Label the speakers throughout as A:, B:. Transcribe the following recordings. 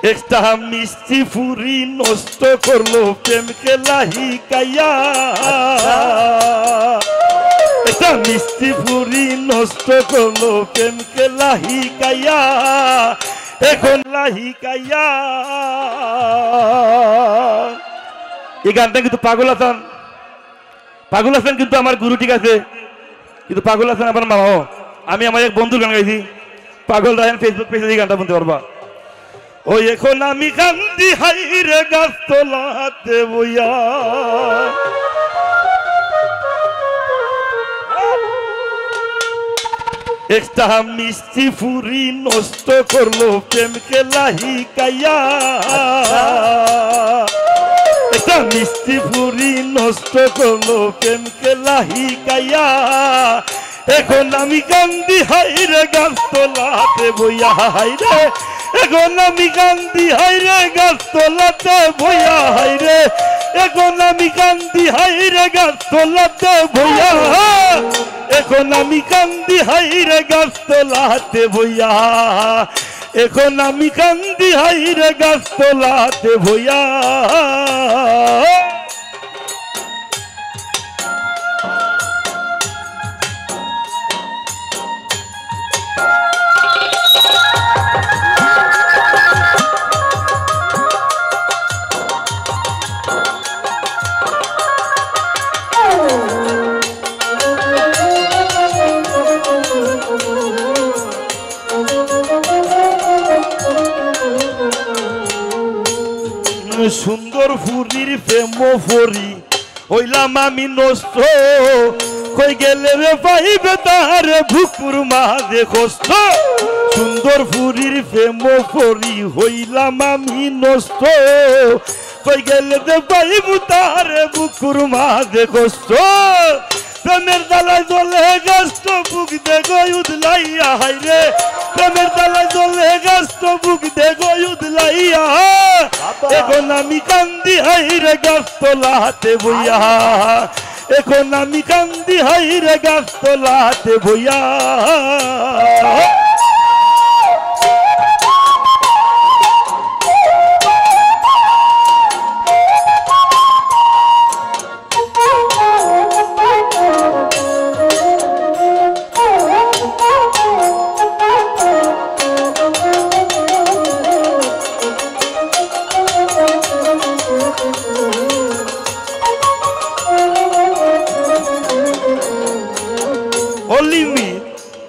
A: একটা মিষ্টি ফুরি নষ্ট করলো প্রেম খেলা হিকাইয়া। একটা মিষ্টি ফুরি নষ্ট করলো প্রেম খেলা হিকাইয়া, এখন লাহিকাইয়া। এই গানটা কিন্তু পাগল হাসান কিন্তু আমার গুরু, ঠিক আছে, কিন্তু পাগল হাসান আমার মামাও। আমি আমার এক বন্ধুর গান গাইছি, পাগল রায়ন ফেসবুক পেজে এই গানটা বলতে পারবা। ওই এখন আমি কান্দি হাইরে গাছ তোলাতে বইয়া, একটা মিষ্টি ফুরি নষ্ট করলো প্রেম খেলা হিকাইয়া। একটা মিষ্টি ফুরি নষ্ট করলো প্রেম খেলা হিকাইয়া, এখন আমি কান্দি হাইরে গাছ তোলাতে বইয়া। হাইরে এখন আমি কান্দি হাইরে গাছ তোলাতে বইয়া। হাইরে এখন আমি কান্দি হাইরে গাছ তোলাতে বইয়া। এখন আমি কান্দি হাইরে গাছ তোলাতে বইয়া। এখন আমি কান্দি হাইরে গাছ তোলাতে বইয়া। সুন্দর ফুরির প্রেম ফরি হইলাম আমি নষ্ট, কই গেলে রে পাইবে তার বুকুর মাঝে কষ্ট। সুন্দর ফুরির প্রেম ফরি হইলাম আমি নষ্ট, কই গেলে রে পাইব তার বুকুর মাঝে কষ্ট। প্রেমের দালায় জলে গাছ বুক দেখো উদলাইয়া। হাইরে প্রেমের দালায় জলে গাছ বুক দেখো উদলাইয়া। এখন আমি কান্দি হাইরে গাছ তোলাতে বইয়া। এখন আমি কান্দি হাইরে গাছ তোলাতে বইয়া।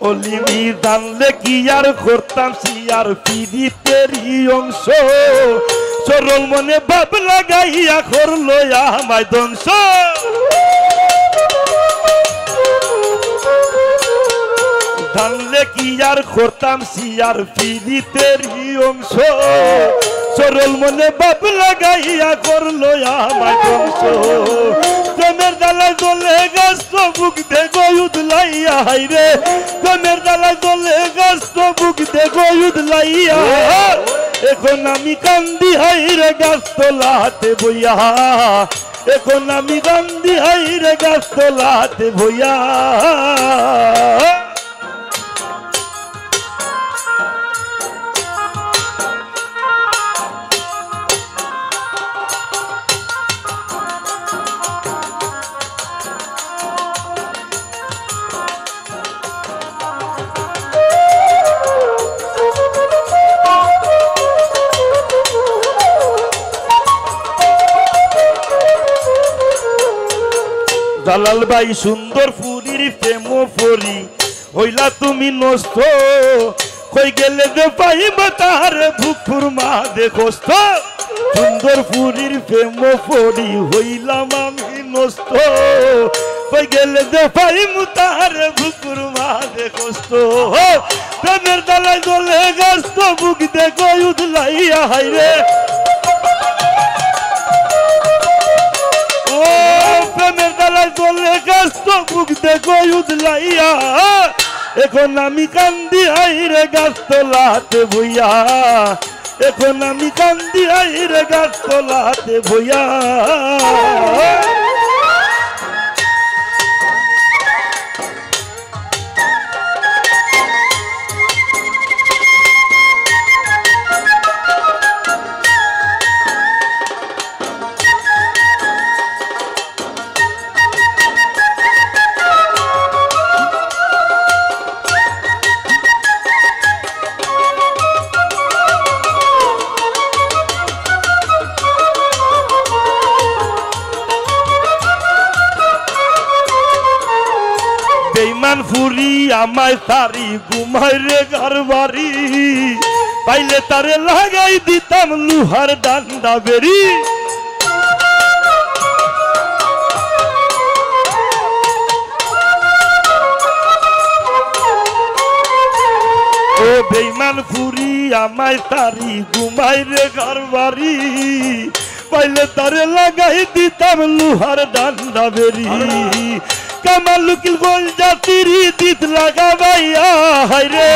A: অলিমি জানলে কি আর করতাম সিয়ার পিড়িতেরই অংশ। সরল মনে ভাব লাগাইয়া করলো আমায় ধ্বংস। জানলে কি আর করতাম সিয়ার পিড়িতেরই অংশ। সরল মনে ভাব লাগাইয়া করলো আমায় ধ্বংস। প্রেমের দালায় জলে গাছ বুক দেখো উদলাইয়া। হাইরে প্রেমের দালায় জলে গাছ বুক দেখো উদলাইয়া। এখন আমি কান্দি হাইরে গাছ তোলাতে বইয়া। এখন আমি কান্দি হাইরে গাছ তোলাতে বইয়া। জালাল ভাই সুন্দর ফুরির প্রেম ফরি হইলা তুমি নষ্ট, কই গেলে যে পাইব তার বুকুর মাঝে কষ্ট। সুন্দর ফুরির প্রেম ফরি হইলাম আমি নষ্ট, কই গেলে যে পাইব তার বুকুর মাঝে কষ্ট। প্রেমের দালায় জলে গাছ বুক দেখো উদলাইয়া। হাইরে প্রেমের দালায় জলে গাছ বুক দেখো উদলাইয়া। এখন আমি কান্দি হাইরে গাছ তোলাতে বইয়া। এখন আমি কান্দি হাইরে গাছ তোলাতে বইয়া। বেইমান ফুরি আমায় তারি ঘুমায় রে ঘর বাড়ি পাইলে তারে লাগাই দিতাম লুহার ডান্ডা বেরি ও বেইমান ফুরি আমায় তারি ঘুমায় রে ঘর বাড়ি পাইলে তারে লাগাই দিতাম লুহার ডান্ডা বেরি কামাল লুকিল গোল জাতির দিত লাগাবাইয়া হায়রে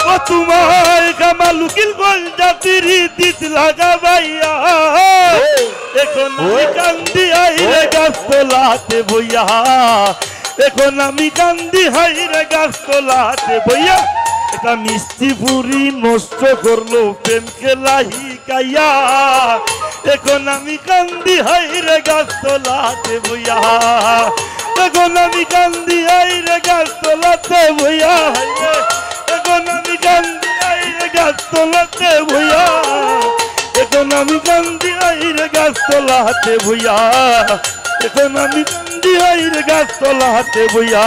A: ও তোমায় কামাল লুকিল গোল জাতির দিত লাগাবাইয়া এখন আমি কান্দি আইরে গাছ তোলাতে বইয়া এখন আমি কান্দি হাইরে গাছ তোলাতে বইয়া এটা মিষ্টি পুরি নষ্ট করলো প্রেমকে লাহি কাইয়া এখন আমি কান্দি হাইরে গাছ তোলাতে বইয়া এখন আমি কান্দি হাইরে গাছ তোলাতে বইয়া এখন আমি কান্দি হাইরে গাছ তোলাতে বইয়া এখন আমি কান্দি হাইরে গাছ তোলাতে বইয়া এখন আমি কান্দি হাইরে গাছ তোলাতে বইয়া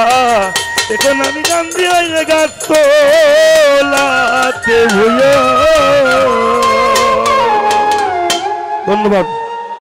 A: এখন আমি কান্দি হাইরে গাছ তোলাতে বইয়া। ধন্যবাদ।